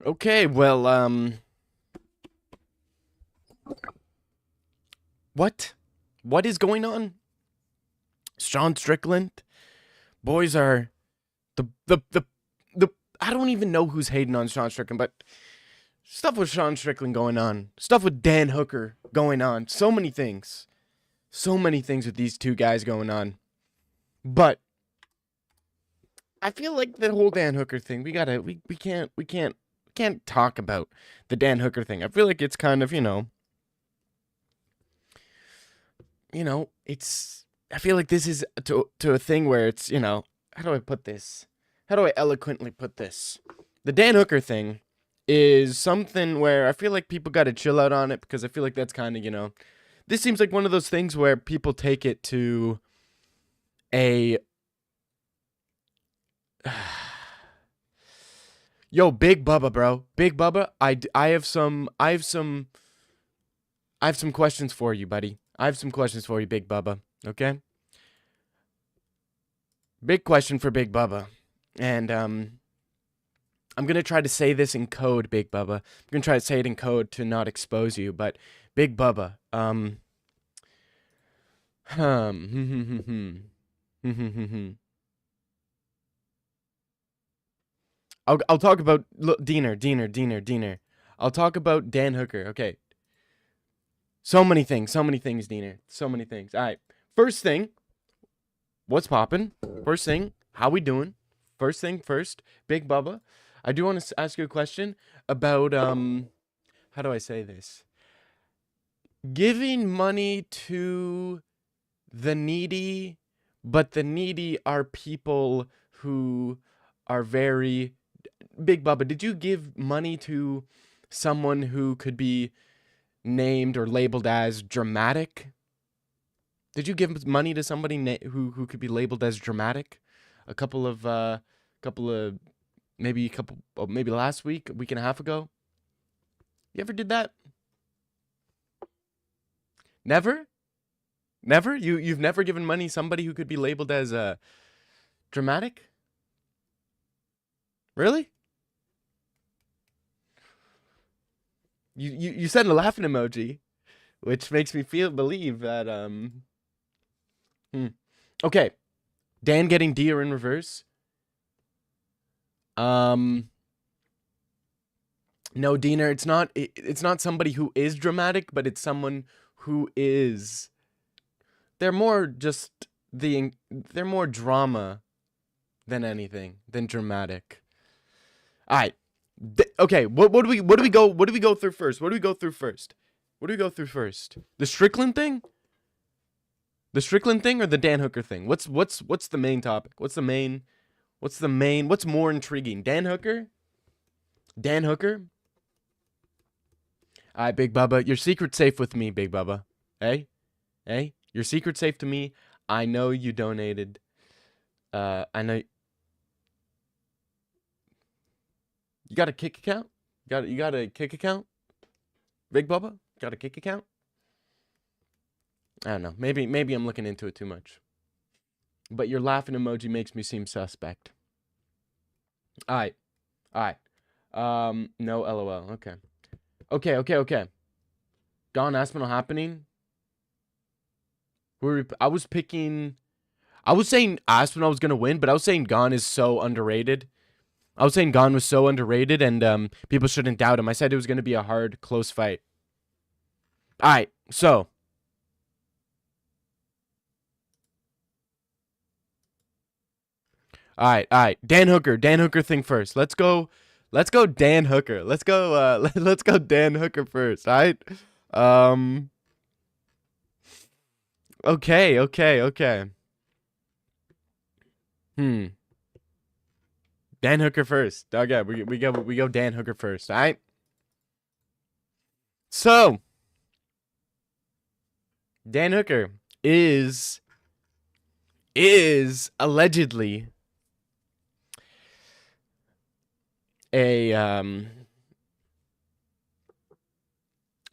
Okay, well, what? What is going on? Sean Strickland? Boys are the I don't even know who's hating on Sean Strickland, but stuff with Sean Strickland going on. Stuff with Dan Hooker going on. So many things. So many things with these two guys going on. But I feel like the whole Dan Hooker thing, we can't talk about the Dan Hooker thing. I feel like it's kind of, it's I feel like this is to a thing where it's, how do I put this? How do I eloquently put this? The Dan Hooker thing is something where I feel like people got to chill out on it because I feel like that's kind of, this seems like one of those things where people take it to a Yo, Big Bubba, bro. Big Bubba, I have some questions for you, buddy. I have some questions for you, Big Bubba. Okay? Big question for Big Bubba. And I'm going to try to say this in code, Big Bubba. I'm going to try to say it in code to not expose you, but Big Bubba, I'll talk about Diener. I'll talk about Dan Hooker. Okay. So many things, Diener. So many things. All right. First thing, what's poppin'? First thing, how we doing? First thing first, Big Bubba. I do want to ask you a question about how do I say this? Giving money to the needy, but the needy are people who are very Big Bubba. Did you give money to someone who could be named or labeled as dramatic? Did you give money to somebody who could be labeled as dramatic? A couple of maybe last week, a week and a half ago. You ever did that? Never? Never? You've never given money somebody who could be labeled as dramatic? Really? You sent a laughing emoji, which makes me believe that hmm. Okay. Dan getting deer in reverse. Um no, Diener, it's not somebody who is dramatic, but it's someone who is they're more just they're more drama than anything, than dramatic. All right. Okay, what do we go through first? What do we go through first? What do we go through first? The Strickland thing? The Strickland thing or the Dan Hooker thing? What's the main topic? What's more intriguing? Dan Hooker? Dan Hooker? All right, Big Bubba, your secret's safe with me, Big Bubba. Hey? Hey? Your secret's safe to me. I know you donated. I know you got a kick account? You got a kick account? Big Bubba? Got a kick account? I don't know. Maybe I'm looking into it too much. But your laughing emoji makes me seem suspect. All right. All right. No LOL. Okay. Okay. Gone Aspinall happening. I was picking. I was saying Aspinall was gonna win, but I was saying Gone is so underrated. I was saying Gone was so underrated, and people shouldn't doubt him. I said it was gonna be a hard, close fight. All right. So. All right. Dan Hooker thing first. Let's go. Let's go Dan Hooker. Let's go let's go Dan Hooker first, all right? Um okay. Hmm. Dan Hooker first. Okay, we go Dan Hooker first, all right? So, Dan Hooker is allegedly a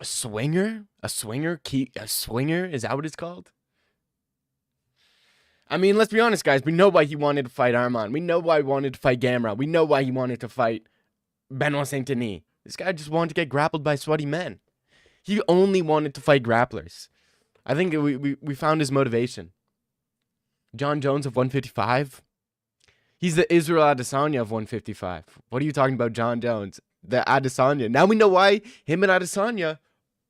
swinger? A swinger? A swinger? Is that what it's called? I mean, let's be honest, guys. We know why he wanted to fight Arman. We know why he wanted to fight Gamera. We know why he wanted to fight Benoit Saint Denis. This guy just wanted to get grappled by sweaty men. He only wanted to fight grapplers. I think we found his motivation. John Jones of 155. He's the Israel Adesanya of 155. What are you talking about, John Jones? The Adesanya. Now we know why him and Adesanya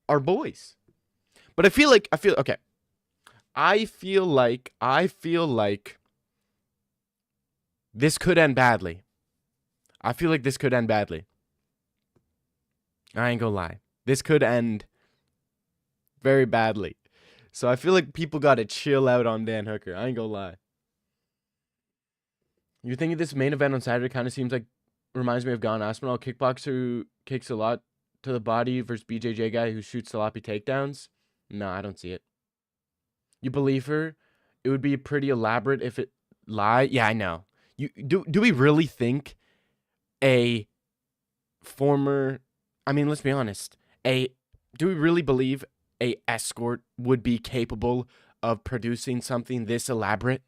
are boys. But I feel like this could end badly. I feel like this could end badly. I ain't gonna lie. This could end very badly. So I feel like people gotta chill out on Dan Hooker. I ain't gonna lie. You're thinking this main event on Saturday kind of seems like, reminds me of Gon Aspinall, kickboxer who kicks a lot to the body versus BJJ guy who shoots sloppy takedowns? No, I don't see it. You believe her? It would be pretty elaborate if it lied. Yeah, I know. Do we really think a former, I mean, let's be honest. Do we really believe a escort would be capable of producing something this elaborate?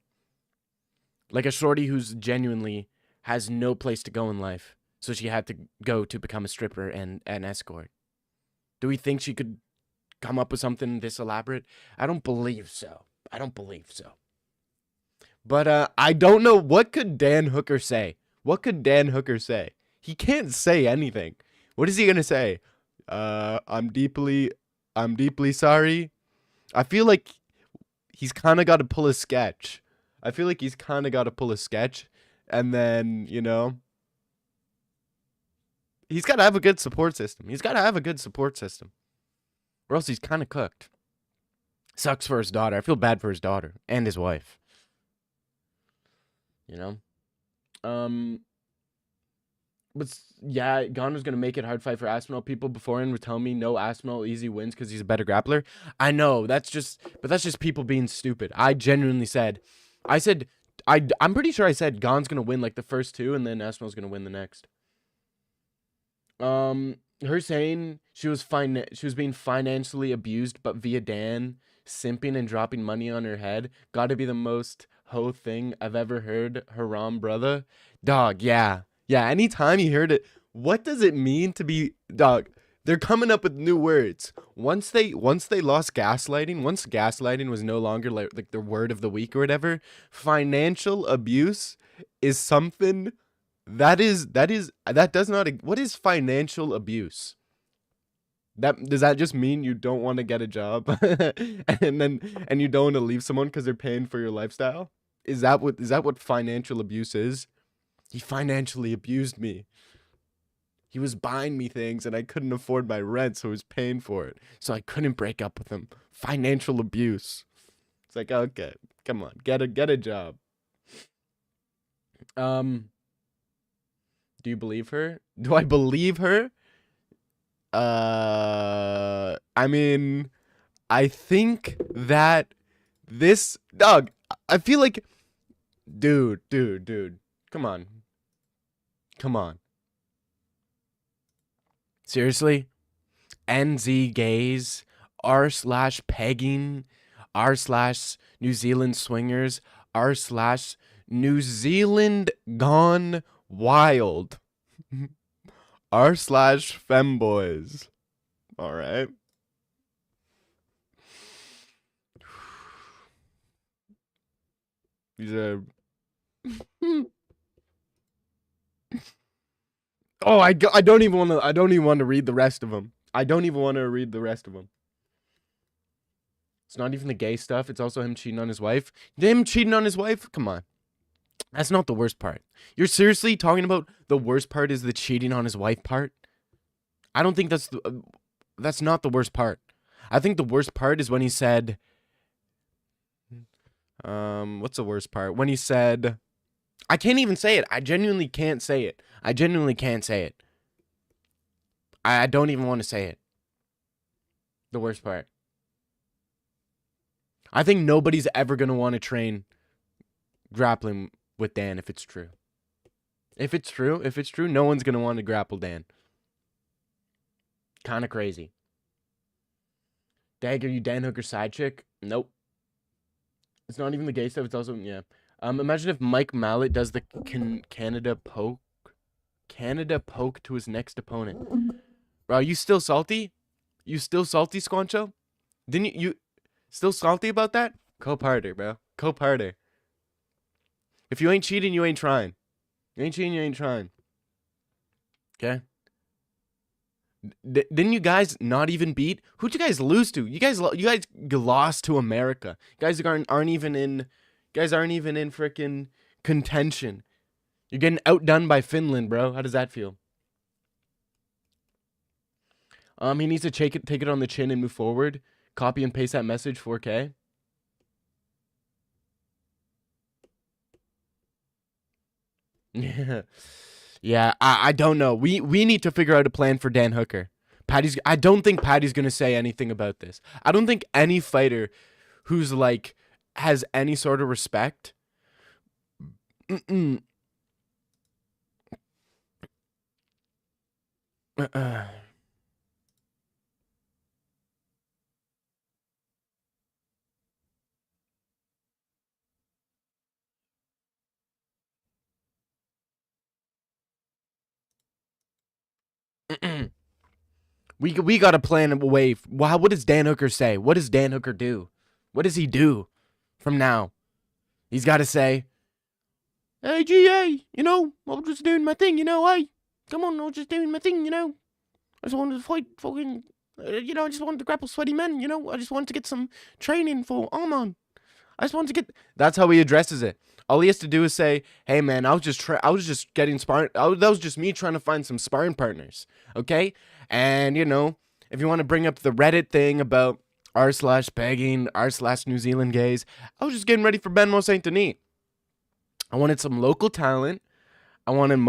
Like a shorty who's genuinely has no place to go in life, so she had to go to become a stripper and an escort. Do we think she could come up with something this elaborate? I don't believe so. But I don't know. What could Dan Hooker say? He can't say anything. What is he gonna say? I'm deeply sorry. I feel like he's kind of got to pull a sketch. And then, he's got to have a good support system. Or else he's kind of cooked. Sucks for his daughter. I feel bad for his daughter and his wife. But yeah, Gon gonna make it hard fight for Aspinall. People beforehand were telling me no, Aspinall easy wins because he's a better grappler. I know that's just people being stupid. I genuinely said, I'm pretty sure I said Gon's gonna win like the first two, and then Aspinall's gonna win the next. Her saying she was being financially abused, but via Dan simping and dropping money on her head, gotta be the most hoe thing I've ever heard. Haram brother, dog. Yeah. Anytime you heard it, what does it mean to be dog? They're coming up with new words. Once they lost gaslighting, once gaslighting was no longer like the word of the week or whatever, financial abuse is something that does not. What is financial abuse? Does that just mean you don't want to get a job and you don't want to leave someone because they're paying for your lifestyle? Is that what financial abuse is? He financially abused me. He was buying me things and I couldn't afford my rent, so he was paying for it. So I couldn't break up with him. Financial abuse. It's like, okay, come on, get a job. Do you believe her? Do I believe her? I mean, I think that this dog, I feel like, dude, come on. Seriously? NZ gays, r/pegging, r/New Zealand swingers, r/New Zealand gone wild, r/femboys. All right. These are. Oh, I don't even want to read the rest of them. It's not even the gay stuff. It's also him cheating on his wife. Come on. That's not the worst part. You're seriously talking about the worst part is the cheating on his wife part? I don't think that's not the worst part. I think the worst part is when he said, what's the worst part? When he said, I can't even say it. I genuinely can't say it. I don't even want to say it. The worst part. I think nobody's ever going to want to train grappling with Dan if it's true. If it's true, no one's going to want to grapple Dan. Kind of crazy. Dag, are you Dan Hooker's side chick? Nope. It's not even the gay stuff. It's also, yeah. Imagine if Mike Mallet does the Canada poke. Canada poke to his next opponent. Bro, you still salty? You still salty, Squancho? Didn't you still salty about that? Cope harder, bro. Cope harder. If you ain't cheating, you ain't trying. You ain't cheating, you ain't trying. Okay? Didn't you guys not even beat? Who'd you guys lose to? You guys lost to America. You guys aren't even in. You guys aren't even in freaking contention. You're getting outdone by Finland, bro. How does that feel? He needs to take it on the chin and move forward. Copy and paste that message 4K. Yeah. Yeah, I don't know. We need to figure out a plan for Dan Hooker. I don't think Paddy's gonna say anything about this. I don't think any fighter who's like has any sort of respect. We got to plan a way. What does Dan Hooker say? What does Dan Hooker do? What does he do from now? He's got to say, "Hey, GA, you know, I'm just doing my thing, you know, hey, come on, I'm just doing my thing, you know. I just wanted to fight fucking, you know, I just wanted to grapple sweaty men, you know. I just wanted to get some training for Armon. I just wanted to get." That's how he addresses it. All he has to do is say, "Hey, man, I was just getting sparring. That was just me trying to find some sparring partners, okay? And you know, if you want to bring up the Reddit thing about r/pegging, r/New Zealand gays, I was just getting ready for Benmo Saint Denis. I wanted some local talent. I wanted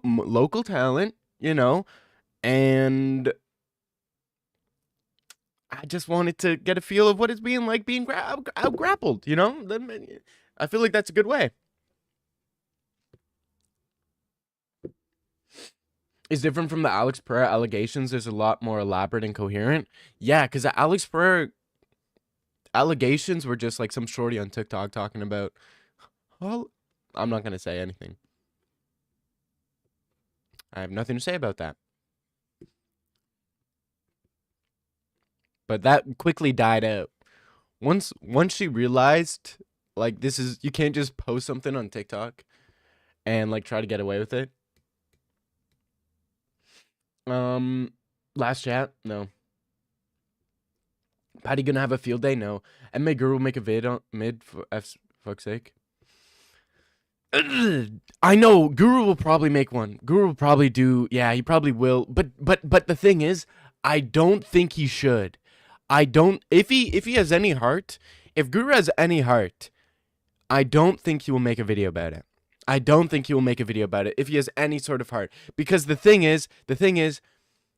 local talent, you know, and I just wanted to get a feel of what it's being like being out grappled, you know? I feel like that's a good way. It's different from the Alex Pereira allegations. There's a lot more elaborate and coherent. Yeah, because the Alex Pereira allegations were just like some shorty on TikTok talking about, oh, I'm not going to say anything. I have nothing to say about that. But that quickly died out. Once she realized, like, you can't just post something on TikTok and like try to get away with it. Last chat? No. Patty gonna have a field day? No. MMA Guru will make a vid on mid for fuck's sake. I know Guru will probably make one. Guru will probably do. Yeah, he probably will. But the thing is, I don't think he should. I don't. If he has any heart, if Guru has any heart, I don't think he will make a video about it. I don't think he will make a video about it if he has any sort of heart. Because the thing is,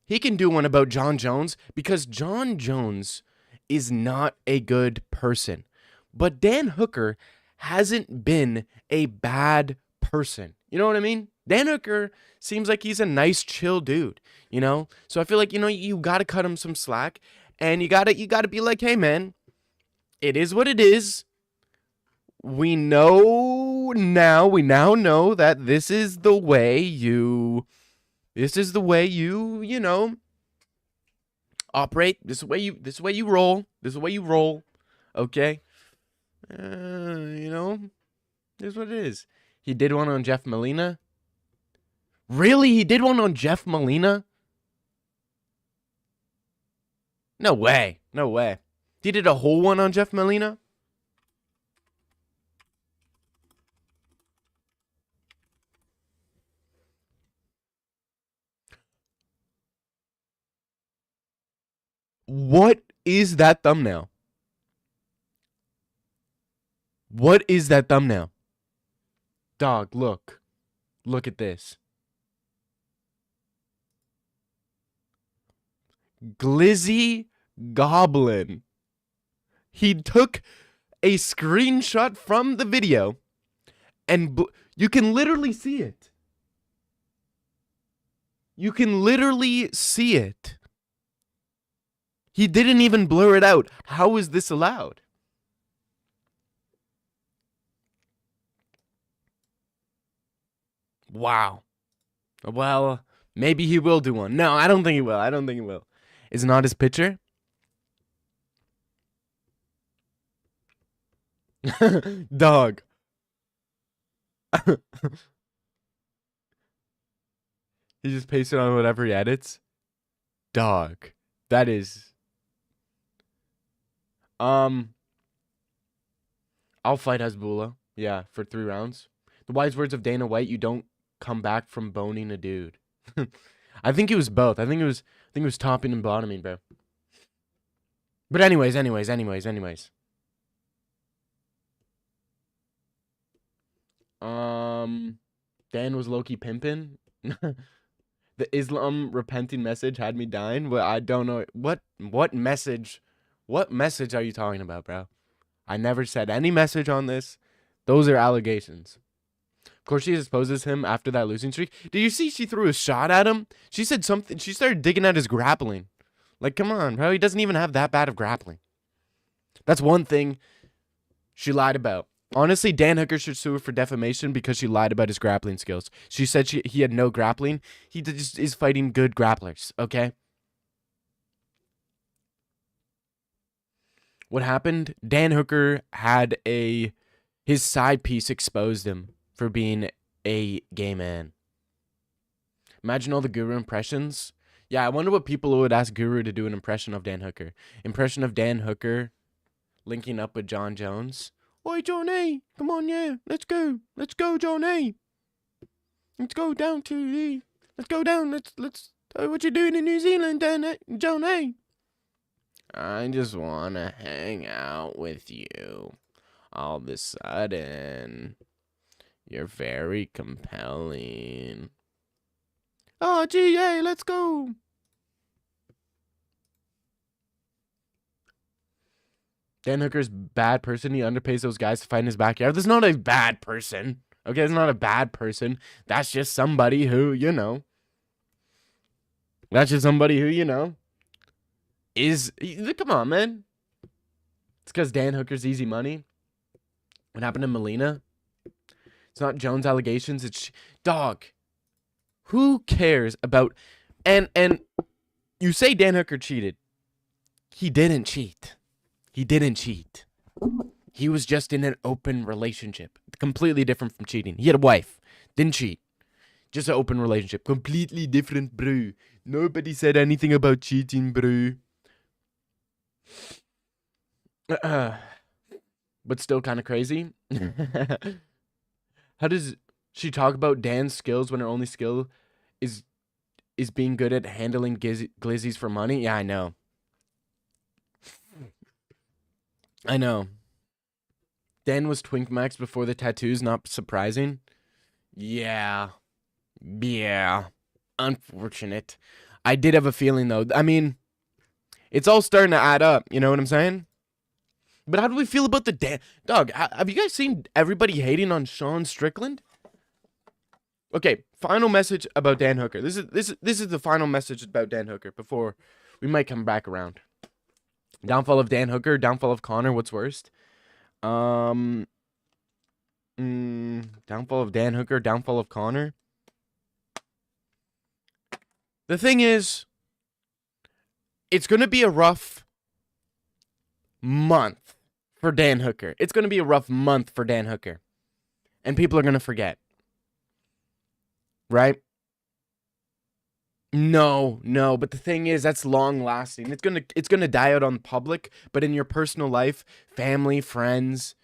he can do one about Jon Jones because Jon Jones is not a good person. But Dan Hooker hasn't been a bad person. You know what I mean? Dan Hooker seems like he's a nice, chill dude, you know? So I feel like, you know, you got to cut him some slack and you got to be like, "Hey man, it is what it is. We now know that this is the way you know, operate. This is the way you roll. This is the way you roll. Okay? You know, this is what it is." He did one on Jeff Molina. Really? He did one on Jeff Molina? No way. No way. He did a whole one on Jeff Molina? What is that thumbnail? What is that thumbnail? Dog, look. Look at this. Glizzy Goblin. He took a screenshot from the video and you can literally see it. You can literally see it. He didn't even blur it out. How is this allowed? Wow. Well, maybe he will do one. No, I don't think he will. I don't think he will. Is it not his picture? Dog. He just pasted on whatever he edits. Dog. That is. I'll fight Hezbollah. Yeah, for 3 rounds. The wise words of Dana White: you don't come back from boning a dude. I think it was both. I think it was topping and bottoming, bro. But anyways. Dan was low-key pimping. The Islam repenting message had me dying. Well, I don't know what message. What message are you talking about, bro? I never said any message on this. Those are allegations. Of course, she exposes him after that losing streak. Did you see she threw a shot at him? She said something. She started digging at his grappling. Like, come on, bro. He doesn't even have that bad of grappling. That's one thing she lied about. Honestly, Dan Hooker should sue her for defamation because she lied about his grappling skills. She said he had no grappling. He just is fighting good grapplers, okay? What happened? Dan Hooker had his side piece exposed him for being a gay man. Imagine all the Guru impressions. Yeah, I wonder what people would ask Guru to do an impression of Dan Hooker. Impression of Dan Hooker linking up with John Jones. Oi, Johnny, come on, yeah, let's go, Johnny. Let's go down to let's go down, let's, what you doing in New Zealand, Dan, Johnny? I just want to hang out with you. All of a sudden, you're very compelling. Oh, gee, hey, let's go. Dan Hooker's bad person. He underpays those guys to fight in his backyard. That's not a bad person. Okay, that's not a bad person. That's just somebody who, is... Come on, man. It's because Dan Hooker's easy money. What happened to Melina? It's not Jones' allegations. It's... Dog. Who cares about... And you say Dan Hooker cheated. He didn't cheat. He didn't cheat. He was just in an open relationship. Completely different from cheating. He had a wife. Didn't cheat. Just an open relationship. Completely different, bro. Nobody said anything about cheating, bro. But still kind of crazy. How does she talk about Dan's skills when her only skill is being good at handling glizzies for money? Yeah, I know. I know. Dan was Twink Max before the tattoos, not surprising. Yeah. Unfortunate. I did have a feeling, though. I mean, it's all starting to add up. You know what I'm saying? But how do we feel about the Dan? Dog, have you guys seen everybody hating on Sean Strickland? Okay, final message about Dan Hooker. This is the final message about Dan Hooker before we might come back around. Downfall of Dan Hooker, downfall of Connor, what's worst? Downfall of Dan Hooker, downfall of Connor. The thing is, it's going to be a rough month for Dan Hooker. It's going to be a rough month for Dan Hooker. And people are going to forget. Right? No, but the thing is, that's long lasting. It's gonna die out on public, but in your personal life, family, friends,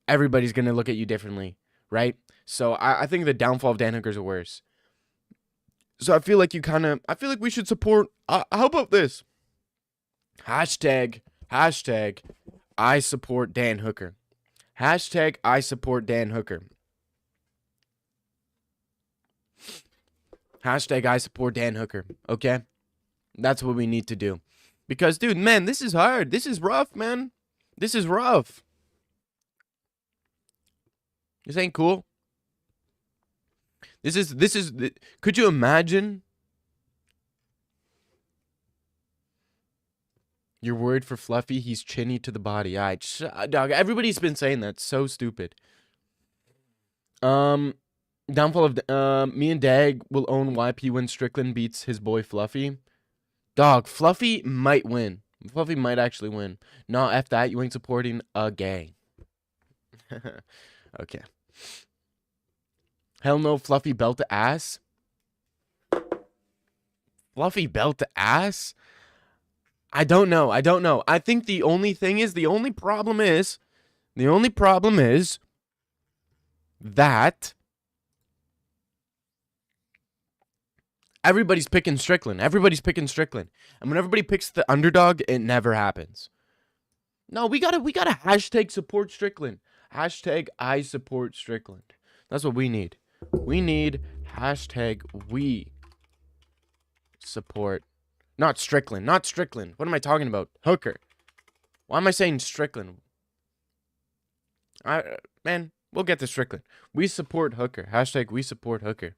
everybody's gonna look at you differently, right? So I think the downfall of Dan Hooker's are worse. So I feel like we should support. How about this? Hashtag I support Dan Hooker. Hashtag I support Dan Hooker. Hashtag I support Dan Hooker, okay? That's what we need to do. Because, dude, man, this is hard. This is rough, man. This is rough. This ain't cool. This is, could you imagine? You're worried for Fluffy? He's chinny to the body. Dog, everybody's been saying that. So stupid. Downfall of me and Dag will own YP when Strickland beats his boy Fluffy. Dog, Fluffy might win. Fluffy might actually win. No, F that. You ain't supporting a gay. Okay. Hell no, Fluffy belt to ass. Fluffy belt to ass? I don't know. I think the only problem is that everybody's picking Strickland. And when everybody picks the underdog, it never happens. No, we gotta hashtag support Strickland. Hashtag I support Strickland. That's what we need. We need hashtag we support. Not Strickland. What am I talking about? Hooker. Why am I saying Strickland? Man, we'll get to Strickland. We support Hooker. Hashtag we support Hooker.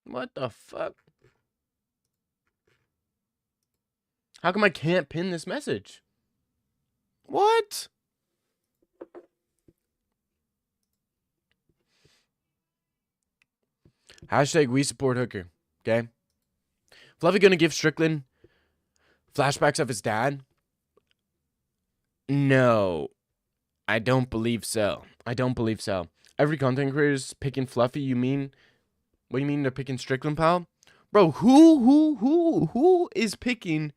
What the fuck? How come I can't pin this message? What? Hashtag we support Hooker. Okay? Fluffy gonna give Strickland flashbacks of his dad? No. I don't believe so. Every content creator is picking Fluffy, you mean? What do you mean they're picking Strickland, pal? Bro, who is picking?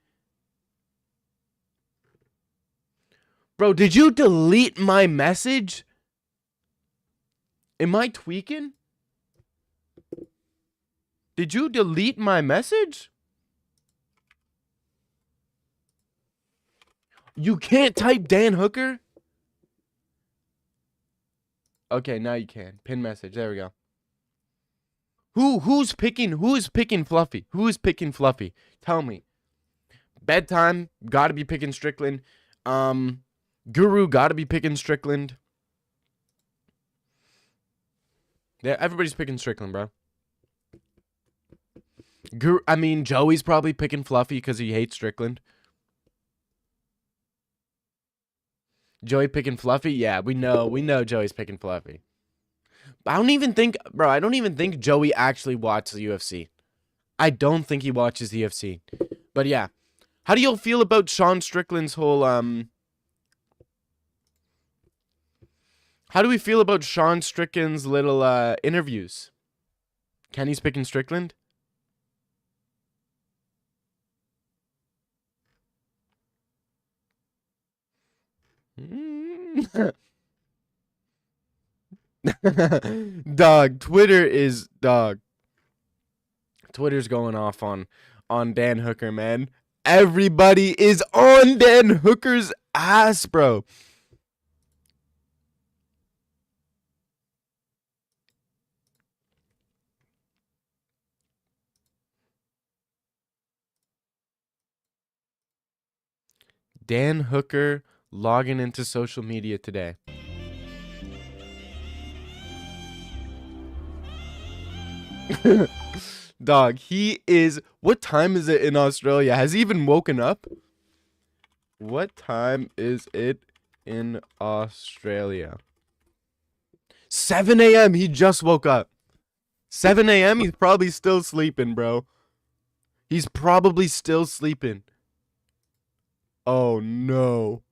Bro, did you delete my message? Am I tweaking? Did you delete my message? You can't type Dan Hooker? Okay, now you can. Pin message. There we go. Who is picking Fluffy? Who is picking Fluffy? Tell me. Bedtime, gotta be picking Strickland. Guru, gotta be picking Strickland. Yeah, everybody's picking Strickland, bro. Joey's probably picking Fluffy because he hates Strickland. Joey picking Fluffy? Yeah, we know Joey's picking Fluffy. I don't even think Joey actually watches the UFC. I don't think he watches the UFC. But yeah. How do you feel about Sean Strickland's whole How do we feel about Sean Strickland's little interviews? Kenny's picking Strickland? Dog, Twitter's going off on Dan Hooker, man. Everybody is on Dan Hooker's ass, bro. Dan Hooker logging into social media today. Dog, he is... What time is it in Australia? Has he even woken up? What time is it in Australia? 7 a.m. He just woke up. 7 a.m. He's probably still sleeping, bro. He's probably still sleeping. Oh, no.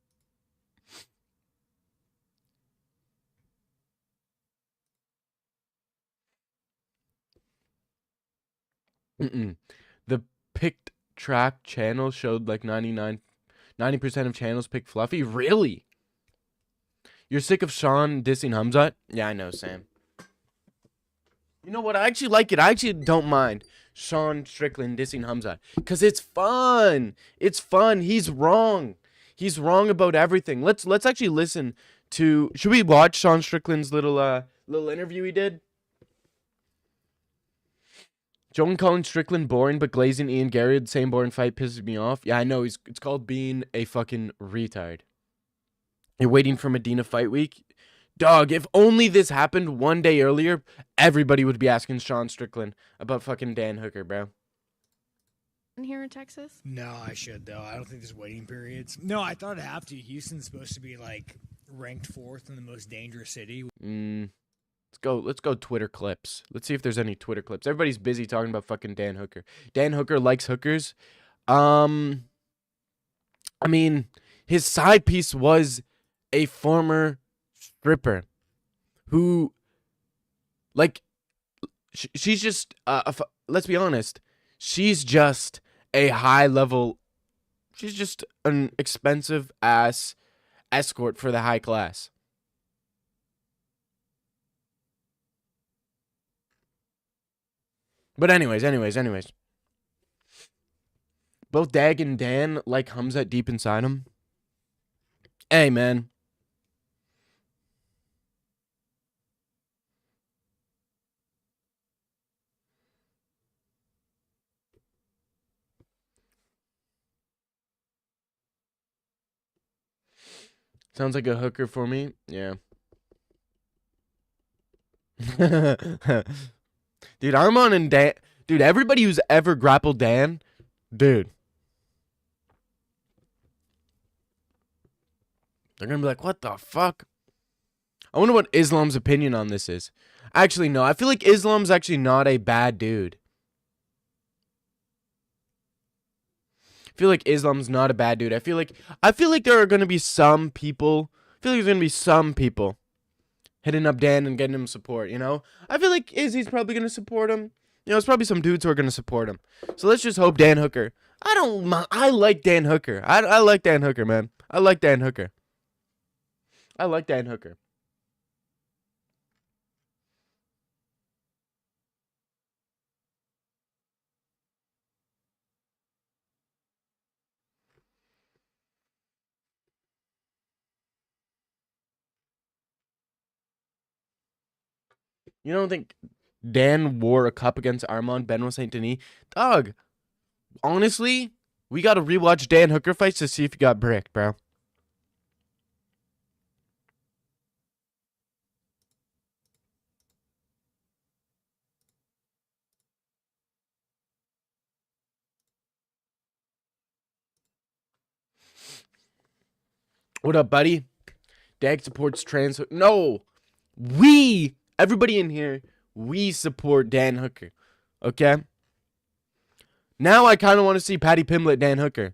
The picked track channel showed like 90% of channels pick Fluffy. Really? You're sick of Sean dissing Hamzat? Yeah, I know, Sam. You know what? I actually like it. I actually don't mind Sean Strickland dissing Hamzat. Because it's fun. It's fun. He's wrong. He's wrong about everything. Let's actually listen to... Should we watch Sean Strickland's little interview he did? Joan calling Strickland boring, but glazing Ian Gary the same boring fight pisses me off. Yeah, I know. It's called being a fucking retard. You're waiting for Medina fight week? Dog, if only this happened one day earlier, everybody would be asking Sean Strickland about fucking Dan Hooker, bro. here in Texas? No, I should though. I don't think there's waiting periods. No, I thought I'd have to. Houston's supposed to be like ranked fourth in the most dangerous city. Let's go Twitter clips. Let's see if there's any Twitter clips. Everybody's busy talking about fucking Dan Hooker. Dan Hooker likes hookers. I mean, his side piece was a former stripper who, like, she's just, let's be honest, she's just a high level, she's just an expensive ass escort for the high class. But anyways. Both Dag and Dan like Hamzat deep inside him. Hey, man. Sounds like a hooker for me. Yeah. Dude, Arman and Dan. Dude, everybody who's ever grappled Dan. Dude. They're going to be like, what the fuck? I wonder what Islam's opinion on this is. Actually, no. I feel like Islam's actually not a bad dude. I feel like Islam's not a bad dude. I feel like there are going to be some people. I feel like there's going to be some people hitting up Dan and getting him support, you know? I feel like Izzy's probably going to support him. You know, it's probably some dudes who are going to support him. So let's just hope Dan Hooker. I like Dan Hooker. I like Dan Hooker, man. I like Dan Hooker. You don't think Dan wore a cup against Armand Benoit Saint Denis? Dog, honestly, we got to rewatch Dan Hooker fights to see if he got bricked, bro. What up, buddy? Dag supports trans. No, everybody in here, we support Dan Hooker. Okay? Now I kind of want to see Patty Pimblett, Dan Hooker.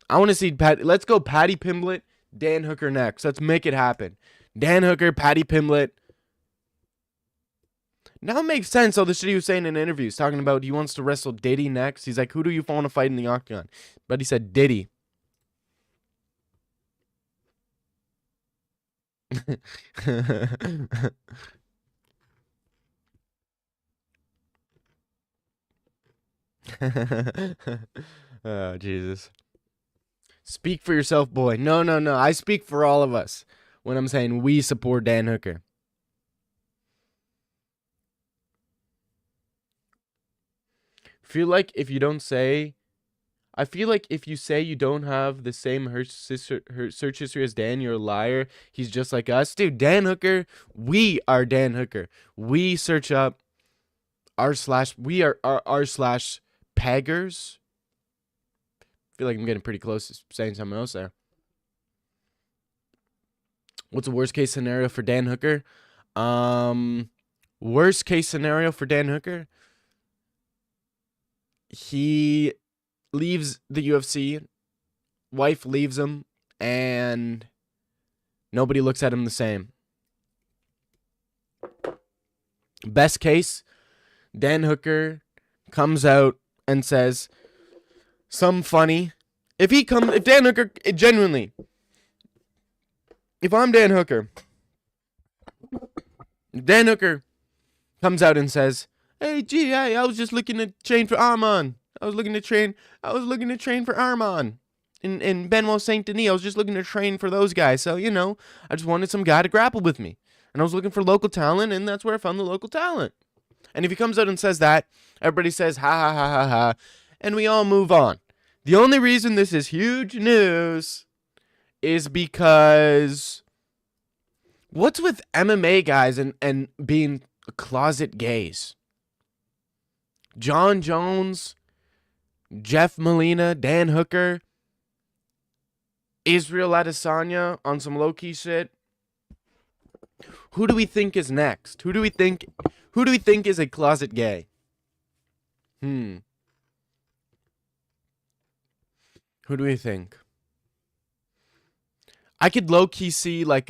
I want to see let's go Patty Pimblett, Dan Hooker next. Let's make it happen. Dan Hooker, Patty Pimblett. Now it makes sense all the shit he was saying in interviews, talking about he wants to wrestle Diddy next. He's like, who do you want to fight in the octagon? But he said Diddy. Oh, Jesus. Speak for yourself, boy. No. I speak for all of us when I'm saying we support Dan Hooker. I feel like if you say you don't have the same her search history as Dan, you're a liar. He's just like us. Dude, Dan Hooker, we are Dan Hooker. We search up we are r/peggers. I feel like I'm getting pretty close to saying something else there. What's the worst case scenario for Dan Hooker? Worst case scenario for Dan Hooker? He leaves the UFC, wife leaves him, and nobody looks at him the same. Best case, Dan Hooker comes out and says some funny. If Dan Hooker, genuinely, if I'm Dan Hooker, Dan Hooker comes out and says, hey, I was just looking to train for Arman. I was looking to train for Arman and Benoit Saint Denis. I was just looking to train for those guys. So, you know, I just wanted some guy to grapple with me. And I was looking for local talent, and that's where I found the local talent. And if he comes out and says that, everybody says, ha, ha, ha, ha, ha, and we all move on. The only reason this is huge news is because what's with MMA guys and being closet gays? John Jones Jeff Molina, Dan Hooker, Israel Adesanya on some low-key shit. Who do we think is next? Who do we think is a closet gay? Who do we think? I could low-key see like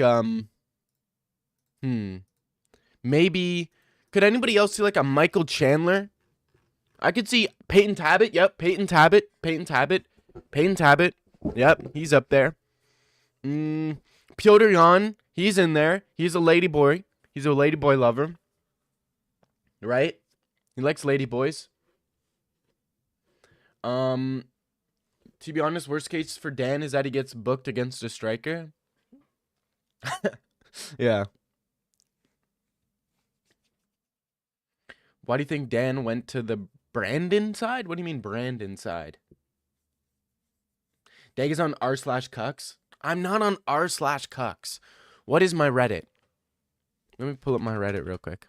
maybe could anybody else see like a Michael Chandler? I could see Peyton Tabbitt. Yep, Peyton Tabbitt. Yep, he's up there. Piotr Jan, he's in there. He's a lady boy. He's a lady boy lover. Right? He likes lady boys. To be honest, worst case for Dan is that he gets booked against a striker. Yeah. Why do you think Dan went to the Brandon side? What do you mean Brandon side? Dag is on r/cucks. I'm not on r/cucks. What is my Reddit? Let me pull up my Reddit real quick.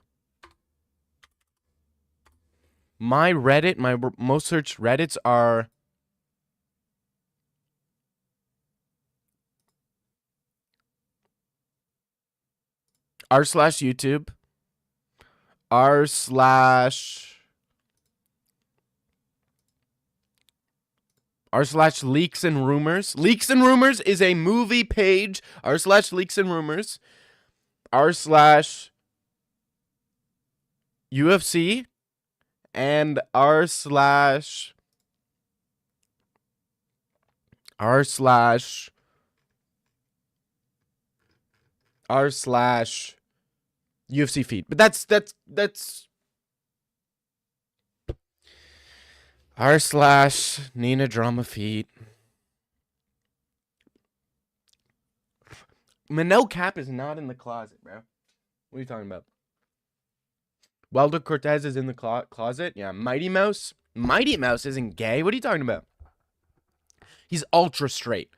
My Reddit, my most searched Reddits are r/YouTube, r/ r/leaks and rumors. Leaks and rumors is a movie page. r/leaks and rumors. r/UFC and r/ UFC feed. But that's r/Nina drama feed. Manel Cap is not in the closet, bro. What are you talking about? Waldo Cortez is in the closet. Yeah, Mighty Mouse. Mighty Mouse isn't gay. What are you talking about? He's ultra straight.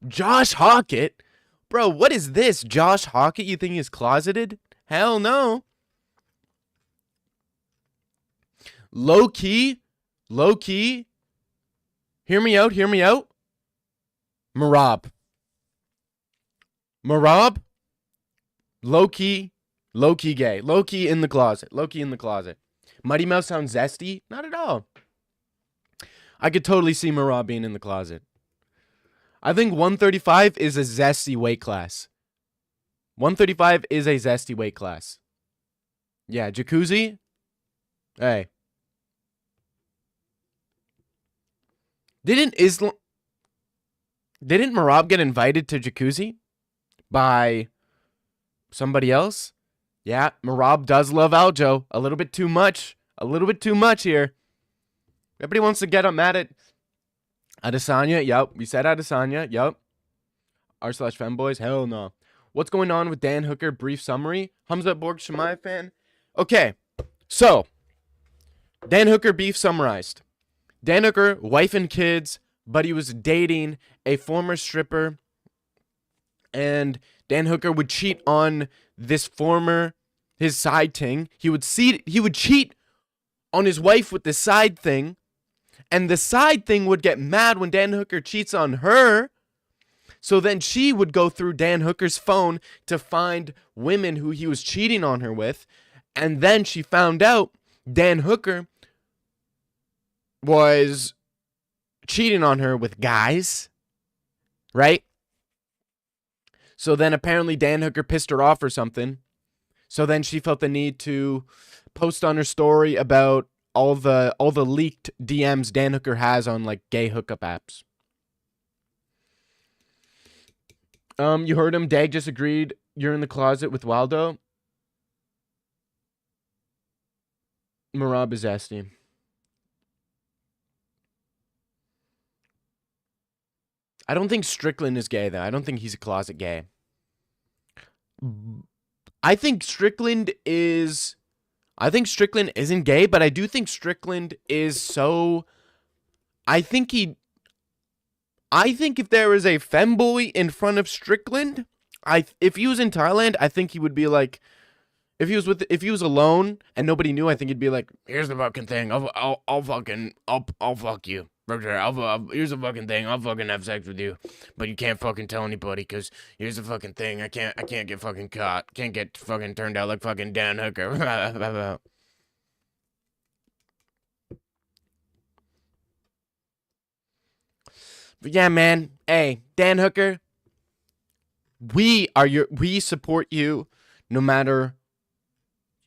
Josh Hockett. Bro, what is this? Josh Hockett, you think he's closeted? Hell no. Low key. Hear me out. Marab. Low key gay. Low key in the closet. Mighty Mouse sounds zesty? Not at all. I could totally see Marab being in the closet. I think 135 is a zesty weight class. 135 is a zesty weight class. Yeah, Jacuzzi? Hey. Didn't Marab get invited to Jacuzzi by somebody else? Yeah, Marab does love Aljo. A little bit too much here. Everybody wants to get up mad at Adesanya. Yep, we said Adesanya. Yep. r/femboys. Hell no. What's going on with Dan Hooker? Brief summary. Hamza Borg Shemai fan. Okay, so Dan Hooker beef summarized. Dan Hooker, wife and kids, but he was dating a former stripper, and Dan Hooker would cheat on his side ting. He would cheat on his wife with the side thing, and the side thing would get mad when Dan Hooker cheats on her. So then she would go through Dan Hooker's phone to find women who he was cheating on her with, and then she found out Dan Hooker was cheating on her with guys, right? So then apparently Dan Hooker pissed her off or something. So then she felt the need to post on her story about all the leaked DMs Dan Hooker has on like gay hookup apps. You heard him. Dag just agreed. You're in the closet with Waldo. Marab is zesty. I don't think Strickland is gay, though. I don't think he's a closet gay. I think Strickland isn't gay, but I do think Strickland is so... I think if there was a femboy in front of Strickland, if he was in Thailand, I think he would be like... If he was alone and nobody knew, I think he'd be like, "Here's the fucking thing. I'll fuck you." Berkshire, here's the fucking thing. I'll fucking have sex with you, but you can't fucking tell anybody, cause here's the fucking thing. I can't get fucking caught. Can't get fucking turned out like fucking Dan Hooker. But yeah, man. Hey, Dan Hooker, we support you, no matter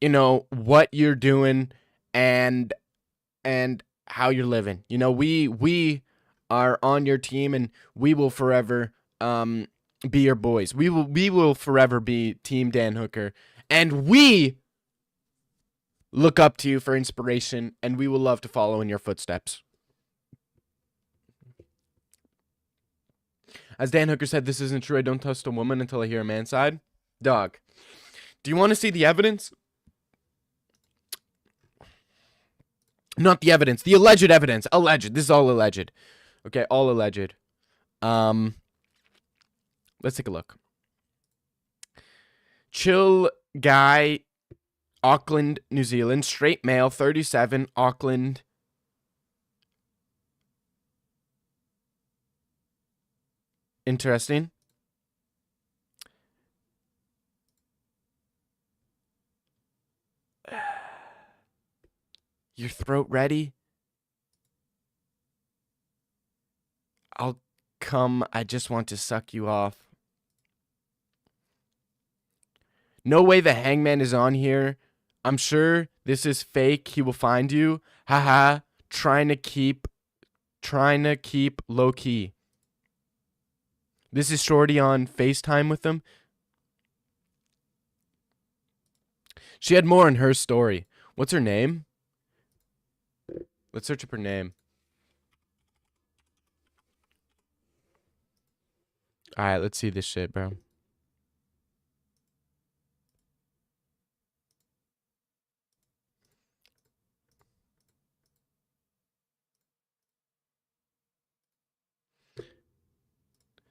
what you're doing, and how you're living. We are on your team, and we will forever be your boys. We will forever be Team Dan Hooker, and we look up to you for inspiration, and we will love to follow in your footsteps. As Dan Hooker said, this isn't true. I don't trust a woman until I hear a man's side. Dog, do you want to see the evidence? Not the evidence, the alleged evidence. Alleged. This is all alleged. Okay, all alleged. Let's take a look. Chill guy, Auckland, New Zealand. Straight male, 37, Auckland. Interesting. Your throat ready? I'll come. I just want to suck you off. No way the hangman is on here. I'm sure this is fake. He will find you. Haha. Trying to keep low key. This is Shorty on FaceTime with him. She had more in her story. What's her name? Let's search up her name. Alright, let's see this shit, bro.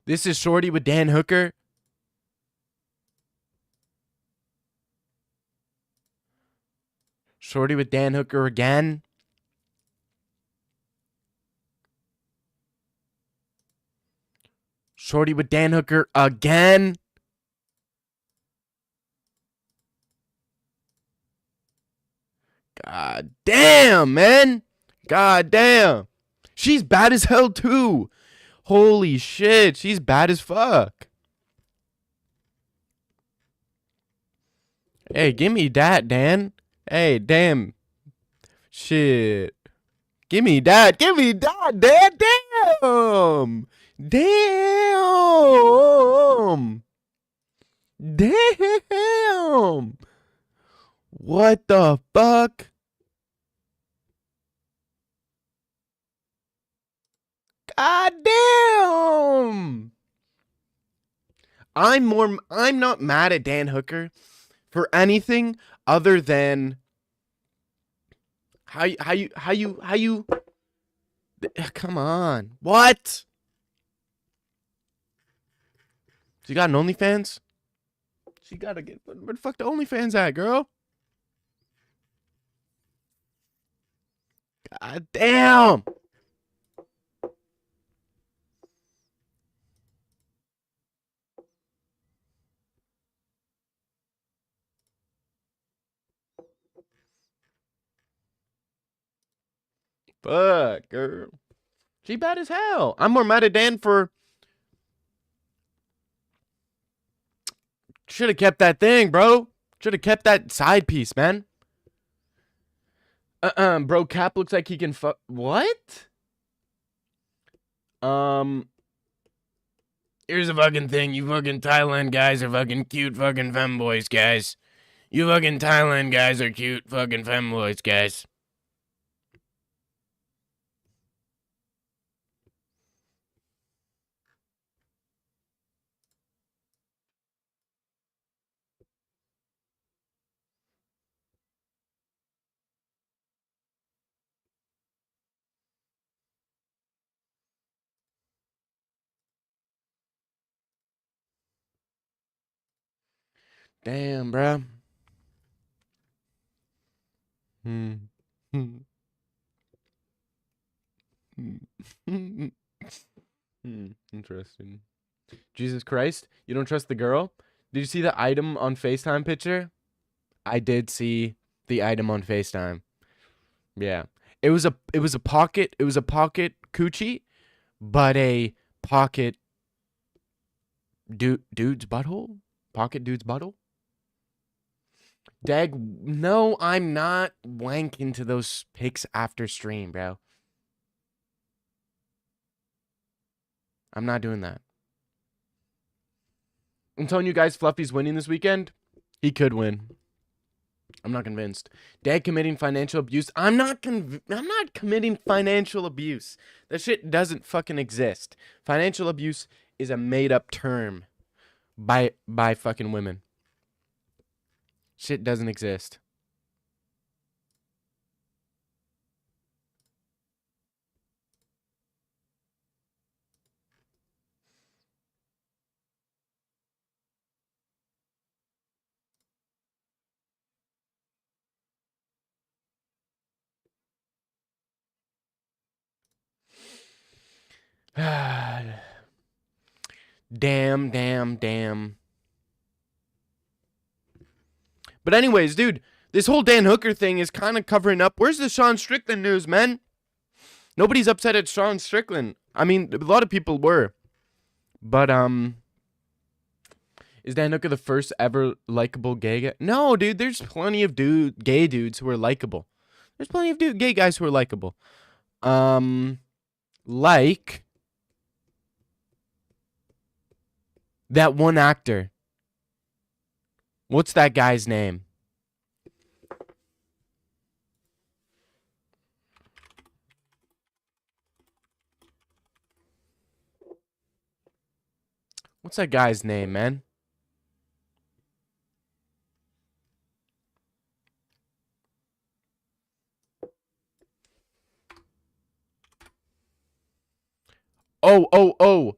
This is Shorty with Dan Hooker. Shorty with Dan Hooker again. Shorty with Dan Hooker again. God damn, man. God damn. She's bad as hell, too. Holy shit. She's bad as fuck. Hey, give me that, Dan. Hey, damn. Shit. Give me that. Give me that, Dan. Damn. Damn. Damn. What the fuck? God damn. I'm not mad at Dan Hooker for anything other than how you come on. What? She got an OnlyFans? She gotta get where the fuck the OnlyFans at, girl? God damn. Fuck, girl. She bad as hell. I'm more mad at Dan for. Should have kept that thing, bro. Should have kept that side piece, man. Bro, Cap looks like he can fuck. What? Here's a fucking thing. You fucking Thailand guys are fucking cute fucking femboys, guys. You fucking Thailand guys are cute fucking femboys, guys. Damn, bro. Hmm. Hmm. Hmm. Interesting. Jesus Christ, you don't trust the girl? Did you see the item on FaceTime picture? I did see the item on FaceTime. Yeah. It was a pocket coochie, but a pocket dude's butthole? Pocket dude's butthole? Dag, no, I'm not wanking to those pics after stream, bro. I'm not doing that. I'm telling you guys, Fluffy's winning this weekend. He could win. I'm not convinced. Dad committing financial abuse. I'm not committing financial abuse. That shit doesn't fucking exist. Financial abuse is a made up term by fucking women. Shit doesn't exist. Damn. But anyways, dude, this whole Dan Hooker thing is kind of covering up. Where's the Sean Strickland news, man? Nobody's upset at Sean Strickland. I mean, a lot of people were. But is Dan Hooker the first ever likable gay guy? No, dude, there's plenty of gay dudes who are likable. There's plenty of gay guys who are likable. Like that one actor. What's that guy's name? What's that guy's name, man? Oh.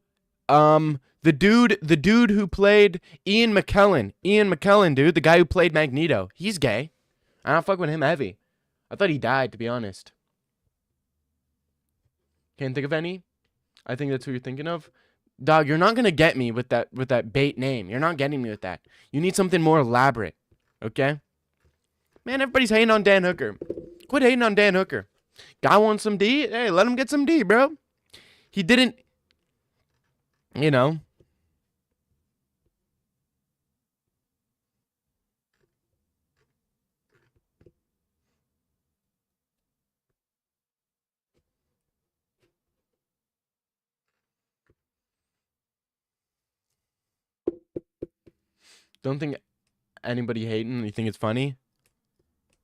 The dude who played Ian McKellen, dude, the guy who played Magneto. He's gay. I don't fuck with him heavy. I thought he died, to be honest. Can't think of any. I think that's who you're thinking of. Dog, you're not gonna get me with that bait name. You're not getting me with that. You need something more elaborate. Okay? Man, everybody's hating on Dan Hooker. Quit hating on Dan Hooker. Guy wants some D? Hey, let him get some D, bro. He didn't, you know. Don't think anybody hating. You think it's funny?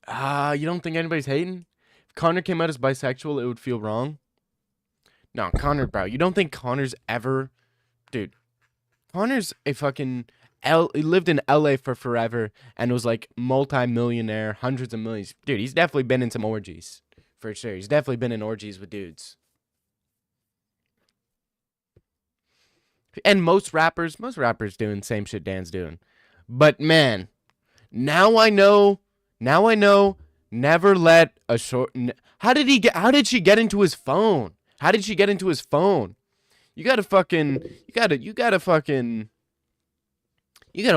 You don't think anybody's hating? If Connor came out as bisexual, it would feel wrong. No, Connor, bro. You don't think Connor's ever... Dude, Connor's a fucking... He lived in LA for forever and was like multi-millionaire, hundreds of millions. Dude, he's definitely been in some orgies. For sure. He's definitely been in orgies with dudes. And most rappers doing the same shit Dan's doing. But man, now I know, never let a short... How did she get into his phone? How did she get into his phone? You gotta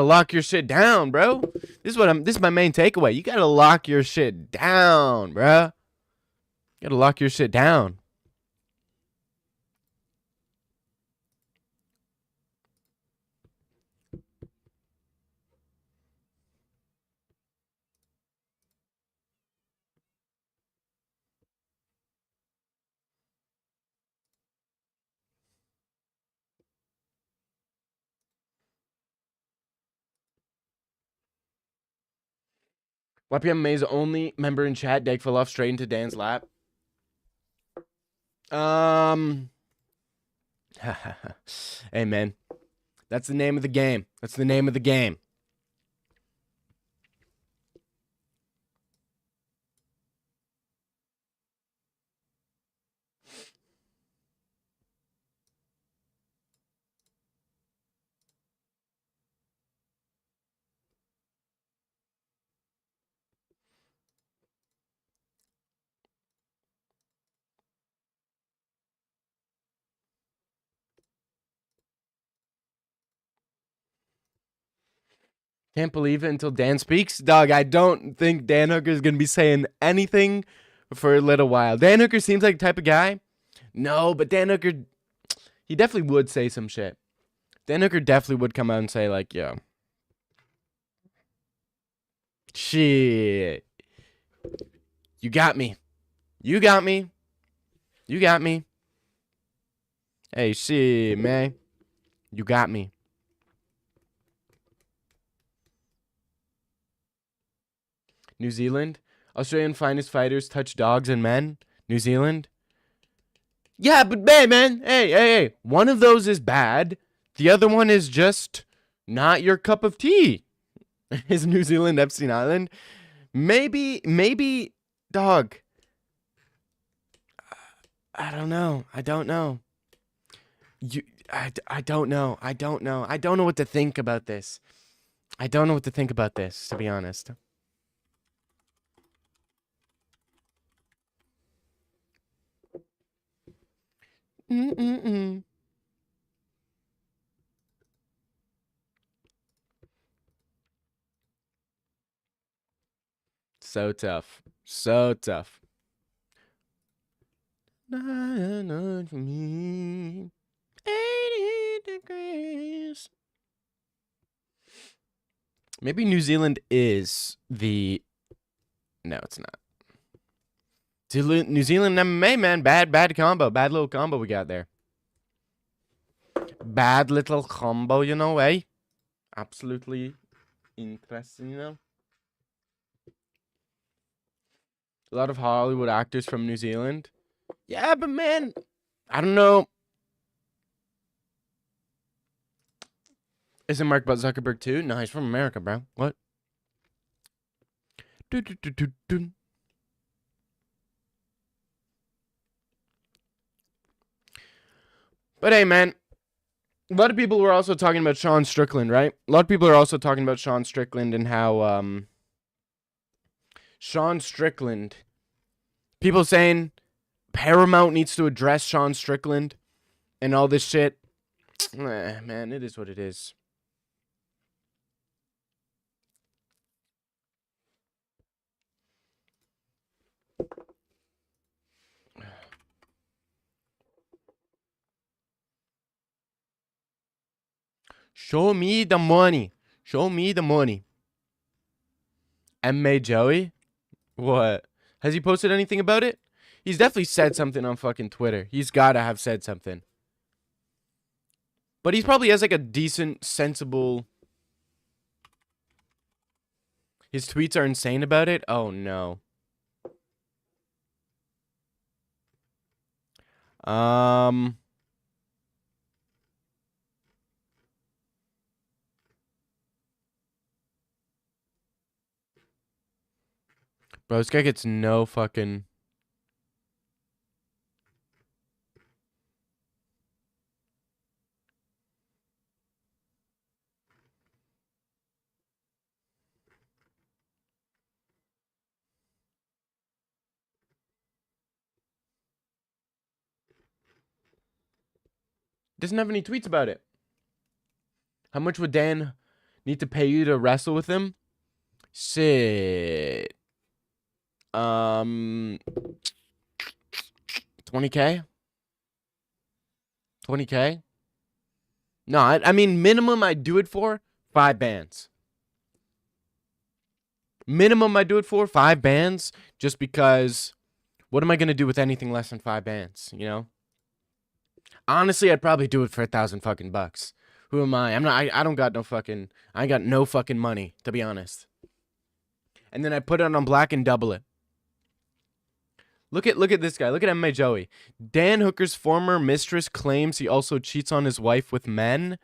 lock your shit down, bro. This is my main takeaway. You gotta lock your shit down, bro. You gotta lock your shit down. YPM May's only member in chat. Dag fell off straight into Dan's lap. Hey, man. That's the name of the game. That's the name of the game. Can't believe it until Dan speaks. Dog, I don't think Dan Hooker is going to be saying anything for a little while. Dan Hooker seems like the type of guy. No, but Dan Hooker, he definitely would say some shit. Dan Hooker definitely would come out and say, like, yo. Shit. You got me. You got me. You got me. Hey, shit, man. You got me. New Zealand. Australian finest fighters touch dogs and men. New Zealand. Yeah, but man. Hey. One of those is bad. The other one is just not your cup of tea. Is New Zealand Epstein Island? Maybe, dog. I don't know. I don't know what to think about this. To be honest. So tough. 9 for me. 80 degrees. Maybe New Zealand is the... No, it's not. New Zealand MMA, man. Bad combo. Bad little combo we got there. Bad little combo, you know, eh? Absolutely interesting, you know? A lot of Hollywood actors from New Zealand. Yeah, but man, I don't know. Isn't Mark Zuckerberg too? No, he's from America, bro. What? But hey, man, a lot of people were also talking about Sean Strickland, right? A lot of people are also talking about Sean Strickland and how Sean Strickland, people saying Paramount needs to address Sean Strickland and all this shit. Man, it is what it is. Show me the money. M.A. Joey? What? Has he posted anything about it? He's definitely said something on fucking Twitter. He's gotta have said something. But he probably has like a decent, sensible... His tweets are insane about it? Oh no. Bro, this guy gets no fucking... Doesn't have any tweets about it. How much would Dan need to pay you to wrestle with him? Shit. 20K? 20K? No, I mean, minimum I'd do it for 5 bands. Minimum I do it for 5 bands, just because what am I going to do with anything less than 5 bands, you know? Honestly, I'd probably do it for $1,000 fucking bucks. Who am I? I don't got no fucking, I got no fucking money, to be honest. And then I put it on black and double it. Look at this guy. Look at M.A. Joey. Dan Hooker's former mistress claims he also cheats on his wife with men.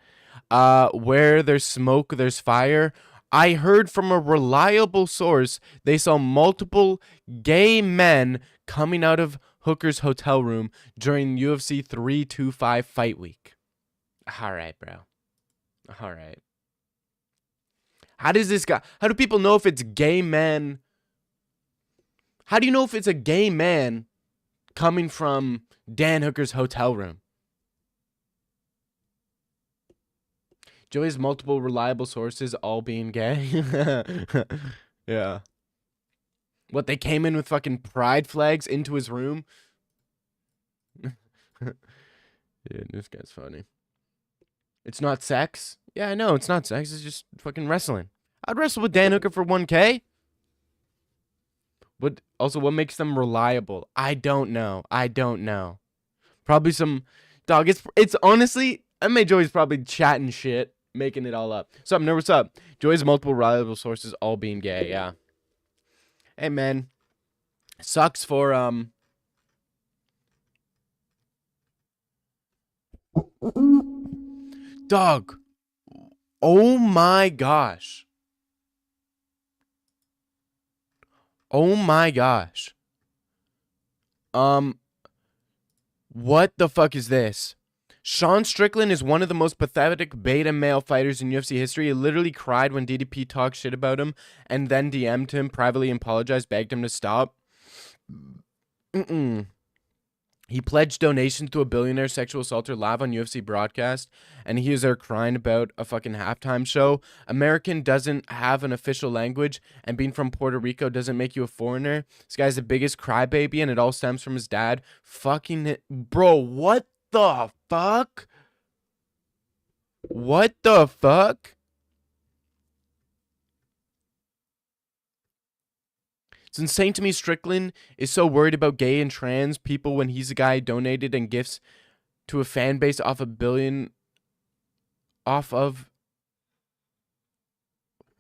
Where there's smoke, there's fire. I heard from a reliable source they saw multiple gay men coming out of Hooker's hotel room during UFC 325 fight week. All right, bro. All right. How do people know if it's gay men? How do you know if it's a gay man coming from Dan Hooker's hotel room? Joey has multiple reliable sources, all being gay. Yeah. What, they came in with fucking pride flags into his room? Yeah, this guy's funny. It's not sex? Yeah, I know, it's not sex. It's just fucking wrestling. I'd wrestle with Dan Hooker for 1K. What makes them reliable? I don't know. Probably some dog. It's honestly, MMA Joey's probably chatting shit, making it all up. What's up? Joey's multiple reliable sources, all being gay. Yeah. Hey man, sucks for dog. Oh my gosh. Oh my gosh. What the fuck is this? Sean Strickland is one of the most pathetic beta male fighters in UFC history. He literally cried when DDP talked shit about him and then DM'd him, privately apologized, begged him to stop. He pledged donations to a billionaire sexual assaulter live on UFC broadcast, and he was there crying about a fucking halftime show. American doesn't have an official language, and being from Puerto Rico doesn't make you a foreigner. This guy's the biggest crybaby, and it all stems from his dad. Bro, what the fuck? What the fuck? It's insane to me Strickland is so worried about gay and trans people when he's the guy who donated and gifts to a fan base off of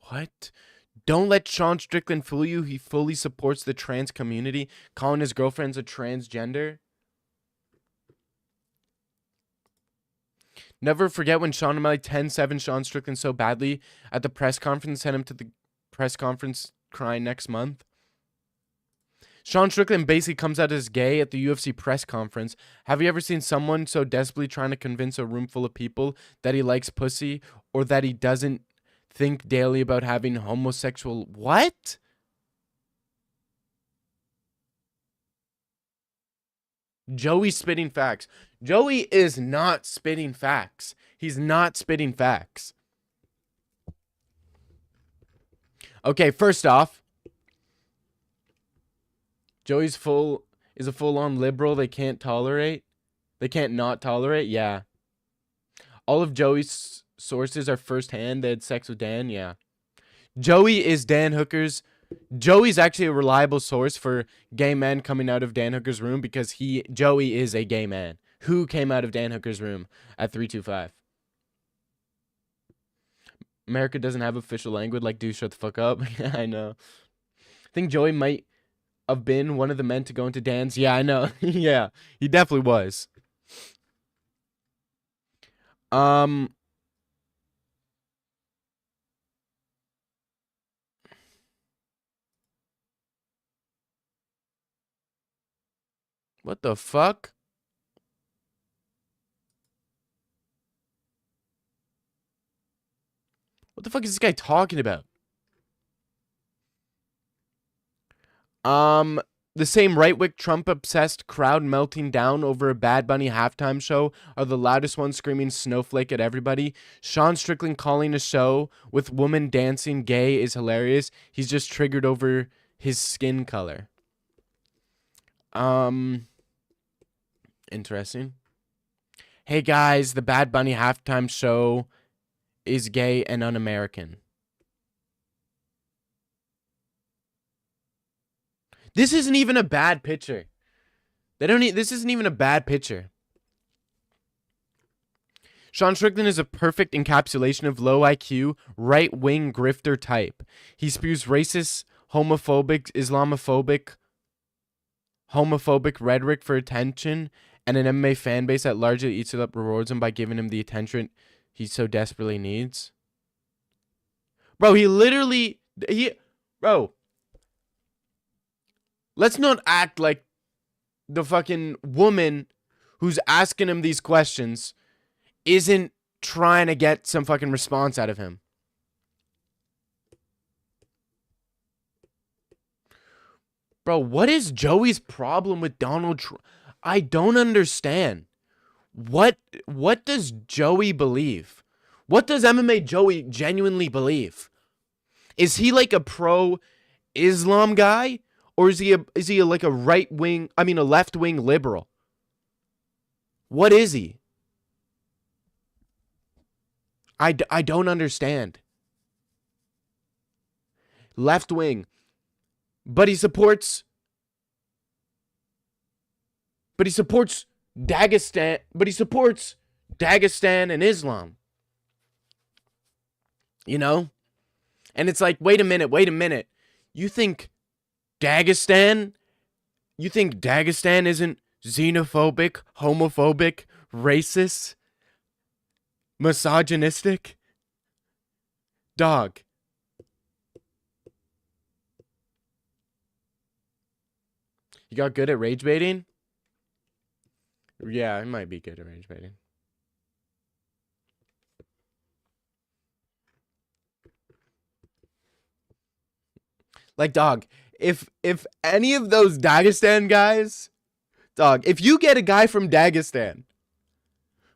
what? Don't let Sean Strickland fool you. He fully supports the trans community, calling his girlfriends a transgender. Never forget when Sean O'Malley 10-7 Sean Strickland so badly at the press conference, sent him to the press conference crying next month. Sean Strickland basically comes out as gay at the UFC press conference. Have you ever seen someone so desperately trying to convince a room full of people that he likes pussy or that he doesn't think daily about having homosexual... What? Joey's spitting facts. Joey is not spitting facts. He's not spitting facts. Okay, first off, Joey's is a full-on liberal they can't tolerate. They can't not tolerate, yeah. All of Joey's sources are firsthand. They had sex with Dan, yeah. Joey's actually a reliable source for gay men coming out of Dan Hooker's room because Joey is a gay man who came out of Dan Hooker's room at 325. America doesn't have official language. Like, dude, shut the fuck up. I know. I think Joey might have been one of the men to go into Dan's. Yeah, I know. Yeah, he definitely was. What the fuck? What the fuck is this guy talking about? The same right-wing Trump-obsessed crowd melting down over a Bad Bunny halftime show are the loudest ones screaming snowflake at everybody. Sean Strickland calling a show with woman dancing gay is hilarious. He's just triggered over his skin color. Interesting. Hey guys, the Bad Bunny halftime show is gay and un-American. This isn't even a bad picture. This isn't even a bad picture. Sean Strickland is a perfect encapsulation of low IQ, right-wing grifter type. He spews racist, homophobic, homophobic rhetoric for attention and an MMA fan base that largely eats it up, rewards him by giving him the attention he so desperately needs. Bro, bro, let's not act like the fucking woman who's asking him these questions isn't trying to get some fucking response out of him. Bro, what is Joey's problem with Donald Trump? I don't understand. What does Joey believe? What does MMA Joey genuinely believe? Is he like a pro Islam guy, or is he like a right wing? I mean, a left wing liberal. What is he? I don't understand. Left wing, but he supports. But he supports Dagestan. But he supports Dagestan and Islam. You know? And it's like, wait a minute. You think Dagestan isn't xenophobic, homophobic, racist, misogynistic? Dog. You got good at rage baiting? Yeah, I might be good at rage baiting. Like, dog, if any of those Dagestan guys, dog, if you get a guy from Dagestan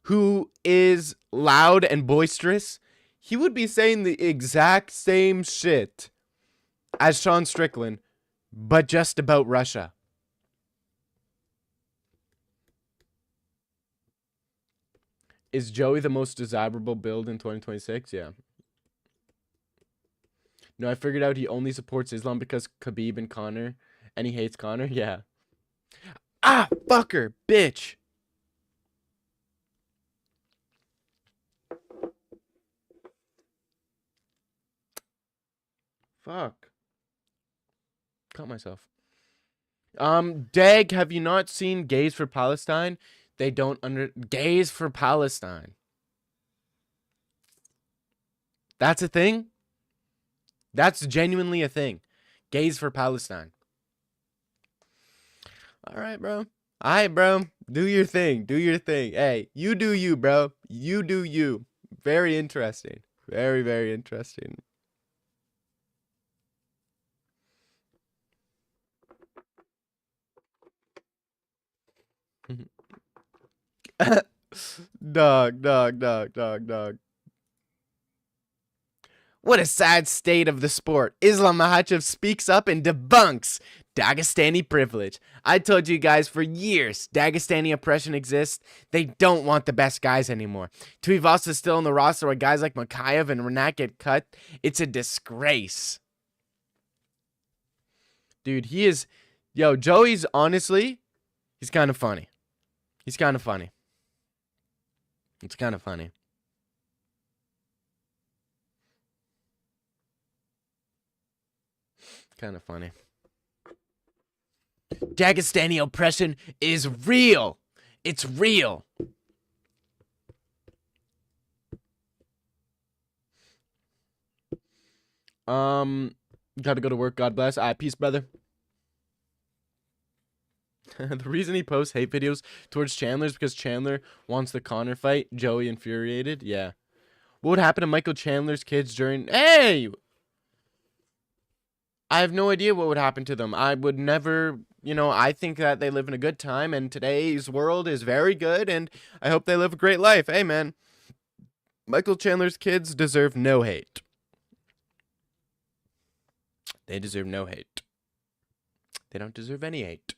who is loud and boisterous, he would be saying the exact same shit as Sean Strickland, but just about Russia. Is Joey the most desirable build in 2026? Yeah. No, I figured out he only supports Islam because Khabib and Conor, and he hates Conor. Yeah. Ah, fucker, bitch. Fuck. Cut myself. Dag, have you not seen Gays for Palestine? They don't Gays for Palestine. That's a thing? That's genuinely a thing. Gays for Palestine. All right, bro. All right, bro. Do your thing. Do your thing. Hey, you do you, bro. You do you. Very interesting. Very, very interesting. Dog. What a sad state of the sport. Islam Makhachev speaks up and debunks Dagestani privilege. I told you guys for years Dagestani oppression exists. They don't want the best guys anymore. Tuivasa is still on the roster where guys like Makhachev and Renat get cut. It's a disgrace. Dude, he is... Yo, Joey's honestly... He's kind of funny. He's kind of funny. It's kind of funny. Kind of funny. Dagestani oppression is real. It's real. Gotta go to work. God bless. Peace, brother. The reason he posts hate videos towards Chandler is because Chandler wants the Conor fight. Joey infuriated. Yeah. What would happen to Michael Chandler's kids during... Hey! I have no idea what would happen to them. I would never... You know, I think that they live in a good time, and today's world is very good, and I hope they live a great life. Hey, man. Michael Chandler's kids deserve no hate. They deserve no hate. They don't deserve any hate.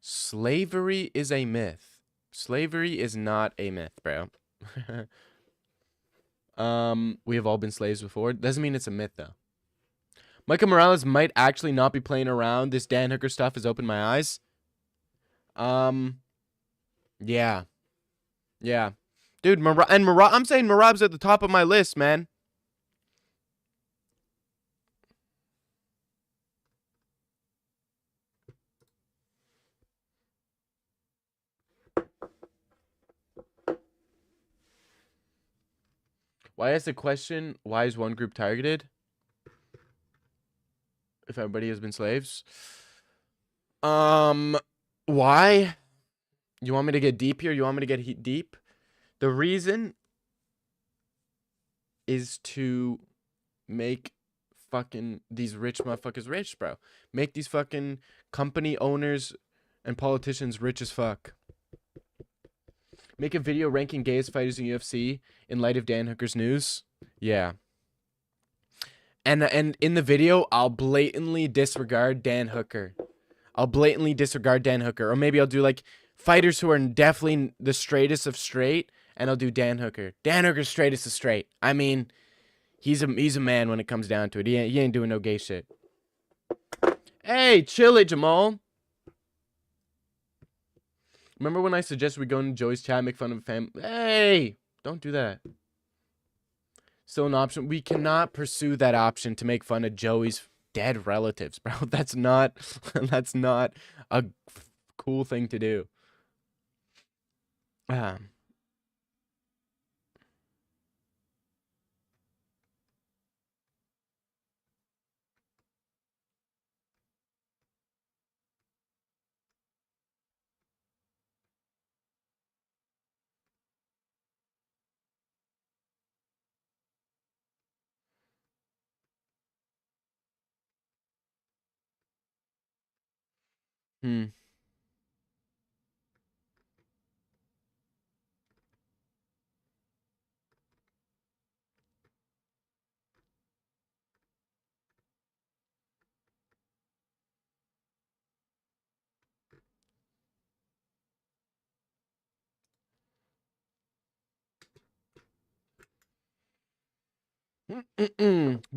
Slavery is a myth. Slavery is not a myth, bro. We have all been slaves before. Doesn't mean it's a myth, though. Micah Morales might actually not be playing around. This Dan Hooker stuff has opened my eyes. Yeah. Yeah. Dude, I'm saying Marab's at the top of my list, man. Why is the question, why is one group targeted? If everybody has been slaves? Why? You want me to get deep here? You want me to get deep? The reason is to make fucking these rich motherfuckers rich, bro. Make these fucking company owners and politicians rich as fuck. Make a video ranking gayest fighters in UFC in light of Dan Hooker's news. Yeah. And in the video, I'll blatantly disregard Dan Hooker. Or maybe I'll do like fighters who are definitely the straightest of straight, and I'll do Dan Hooker. Dan Hooker's straightest of straight. I mean, he's a man when it comes down to it. He ain't doing no gay shit. Hey, chill it, Jamal. Remember when I suggested we go into Joey's chat, make fun of fam? Hey, don't do that. Still an option. We cannot pursue that option to make fun of Joey's dead relatives, bro. That's not a cool thing to do. But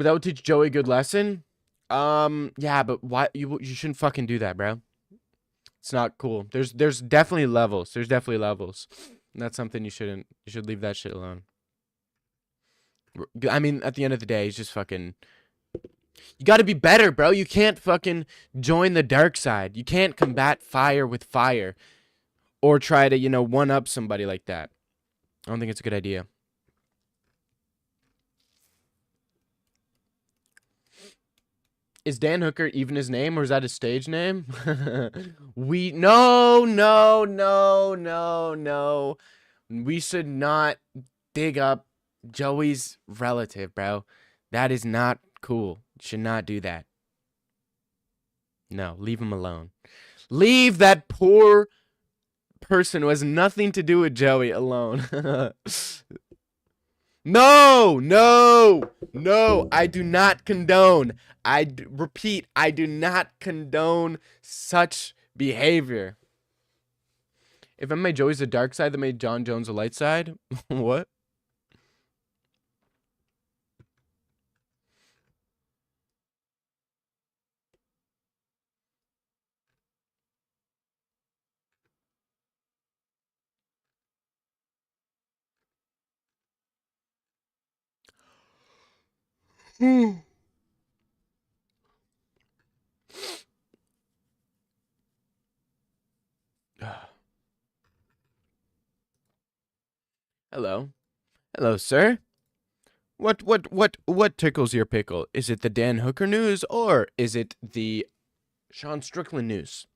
that would teach Joey a good lesson. Yeah, but why you shouldn't fucking do that, bro. It's not cool. There's definitely levels. There's definitely levels. And that's something you shouldn't. You should leave that shit alone. I mean, at the end of the day, he's just fucking. You got to be better, bro. You can't fucking join the dark side. You can't combat fire with fire, or try to one up somebody like that. I don't think it's a good idea. Is Dan Hooker even his name, or is that his stage name? No. We should not dig up Joey's relative, bro. That is not cool. You should not do that. No, leave him alone. Leave that poor person who has nothing to do with Joey alone. No, I do not condone. Repeat, I do not condone such behavior. If MMA Joey's the dark side that made John Jones a light side, what? Hello, sir. What tickles your pickle? Is it the Dan Hooker news, or is it the Sean Strickland news?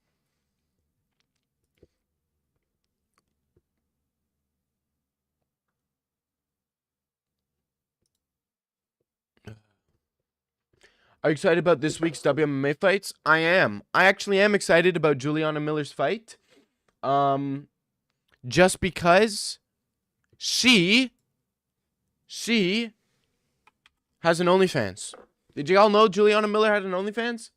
Are you excited about this week's WMMA fights? I am. I actually am excited about Juliana Miller's fight. Just because she has an OnlyFans. Did you all know Juliana Miller had an OnlyFans?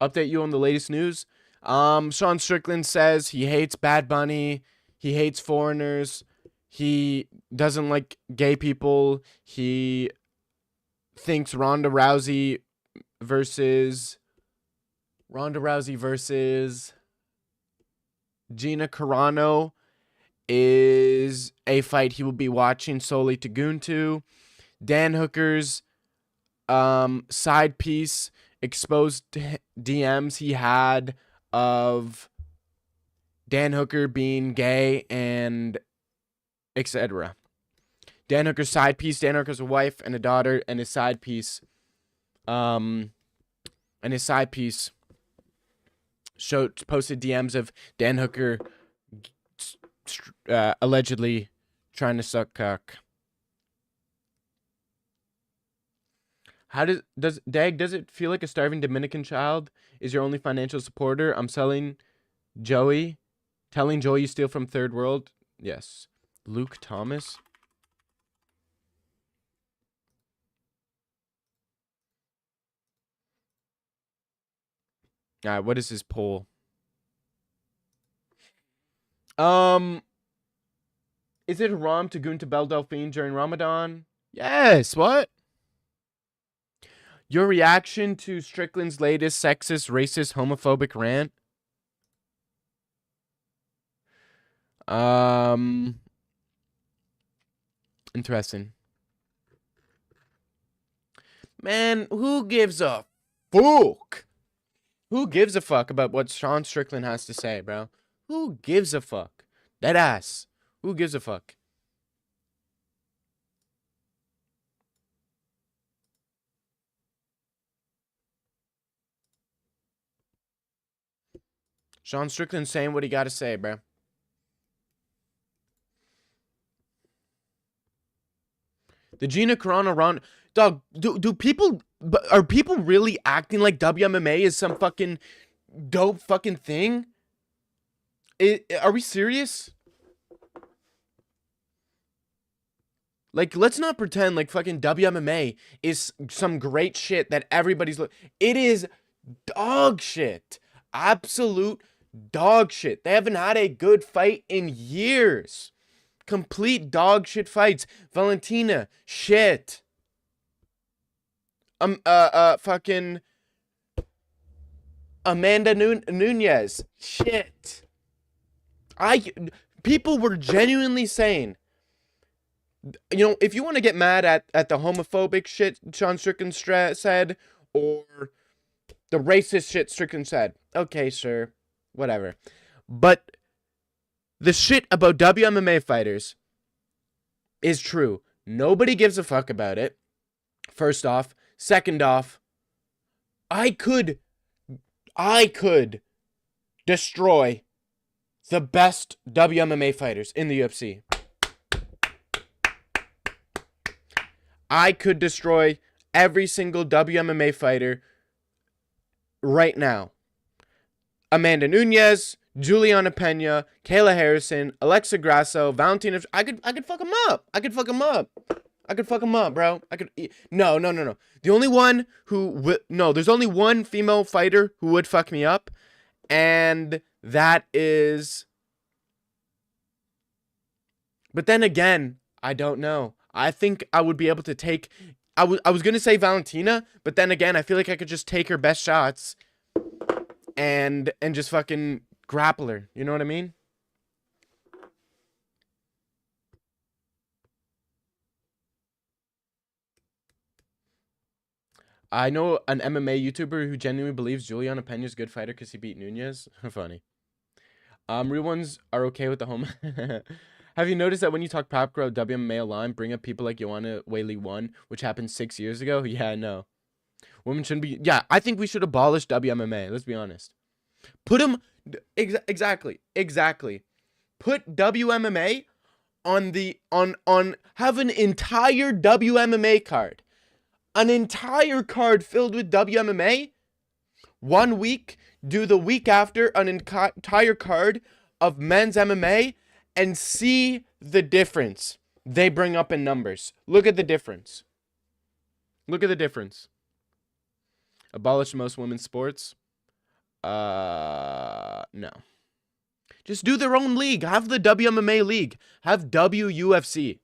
Update you on the latest news. Sean Strickland says he hates Bad Bunny. He hates foreigners. He doesn't like gay people. He thinks Ronda Rousey versus Gina Carano is a fight he will be watching solely to goon to. Dan Hooker's side piece exposed DMs he had of Dan Hooker being gay and etc. Dan Hooker's side piece. Dan Hooker's a wife and a daughter, and his side piece. Posted DMs of Dan Hooker allegedly trying to suck cock. How does it feel like a starving Dominican child is your only financial supporter? I'm selling Joey Telling Joy you steal from Third World? Yes. Luke Thomas? Alright, what is his poll? Is it haram to goon to Belle Delphine during Ramadan? Yes, what? Your reaction to Strickland's latest sexist, racist, homophobic rant? Interesting. Man, who gives a fuck? Who gives a fuck about what Sean Strickland has to say, bro? Who gives a fuck? That ass. Who gives a fuck? Sean Strickland saying what he got to say, bro. The Gina Carano round, dog. Do people are people really acting like WMMA is some fucking dope fucking thing? Are we serious? Like, let's not pretend like fucking WMMA is some great shit that everybody's it is dog shit. Absolute dog shit. They haven't had a good fight in years. Complete dog shit fights. Valentina, shit. Fucking Amanda Nunez, shit. People were genuinely saying, you know, if you want to get mad at the homophobic shit Sean Strickland said, or the racist shit Strickland said, okay, sure, whatever. But the shit about WMMA fighters is true. Nobody gives a fuck about it. First off. Second off, I could destroy the best WMMA fighters in the UFC. I could destroy every single WMMA fighter right now. Amanda Nunez, Juliana Pena, Kayla Harrison, Alexa Grasso, Valentina. I could fuck them up. I could fuck them up, bro. No. The only one there's only one female fighter who would fuck me up, and that is. But then again, I don't know. I think I would be able to take. I was gonna say Valentina, but then again, I feel like I could just take her best shots, and just fucking grapple her. You know what I mean? I know an MMA YouTuber who genuinely believes Juliana Pena's a good fighter because he beat Nunez. Funny. Real ones are okay with the home. Have you noticed that when you talk pop grow WMA line, bring up people like Joanna Whaley 1, which happened 6 years ago? Yeah, no. Women shouldn't be. Yeah, I think we should abolish WMMA. Let's be honest. Put them. Exactly. Put WMMA on. Have an entire WMMA card. An entire card filled with WMMA. 1 week. Do the week after an entire card of men's MMA. And see the difference they bring up in numbers. Look at the difference. Abolish most women's sports? No. Just do their own league. Have the WMMA league. Have WUFC.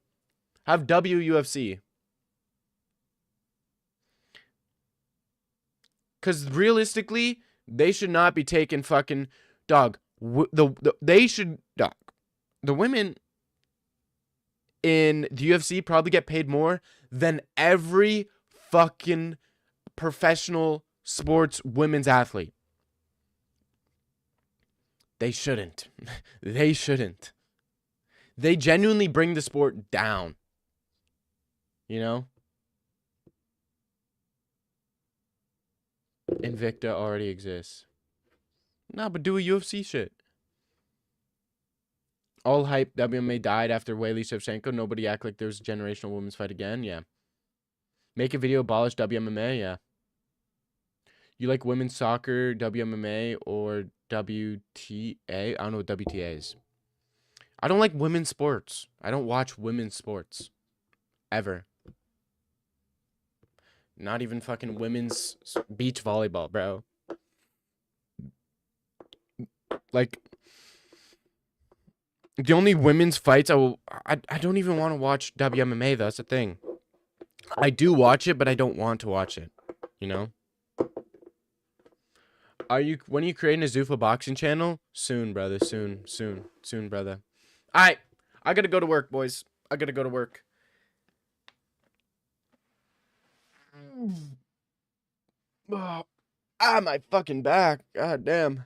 Because realistically, they should not be taking fucking dog. They should dog. The women in the UFC probably get paid more than every fucking professional sports women's athlete. They shouldn't. They genuinely bring the sport down. You know? Invicta already exists. Nah, but do a UFC shit. All hype, WMA died after Weili Shevchenko. Nobody act like there's a generational women's fight again. Yeah. Make a video, abolish WMMA. Yeah. You like women's soccer, WMMA, or WTA? I don't know what WTA is. I don't like women's sports. I don't watch women's sports. Ever. Not even fucking women's beach volleyball, bro. Like, the only women's fights I don't even want to watch WMMA, though. That's the thing. I do watch it, but I don't want to watch it. You know? When are you creating a Zuffa boxing channel? Soon, brother. Soon, brother. Alright. I gotta go to work, boys. I gotta go to work. Oh, my fucking back. God damn.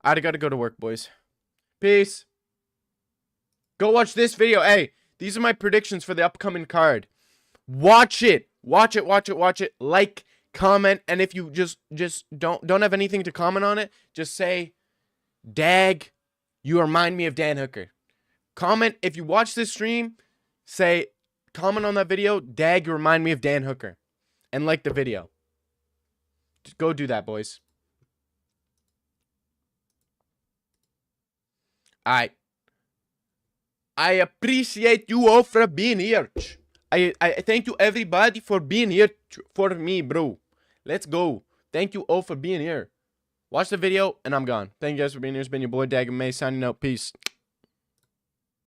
I gotta go to work, boys. Peace. Go watch this video. Hey, these are my predictions for the upcoming card. Watch it. Watch it. Like, comment, and if you just don't have anything to comment on it, just say, Dag, you remind me of Dan Hooker. Comment, if you watch this stream, say, comment on that video, Dag, you remind me of Dan Hooker. And like the video. Just go do that, boys. I appreciate you all for being here. I thank you everybody for being here for me, bro. Let's go. Thank you all for being here. Watch the video, and I'm gone. Thank you guys for being here. It's been your boy, Dag May, signing out. Peace.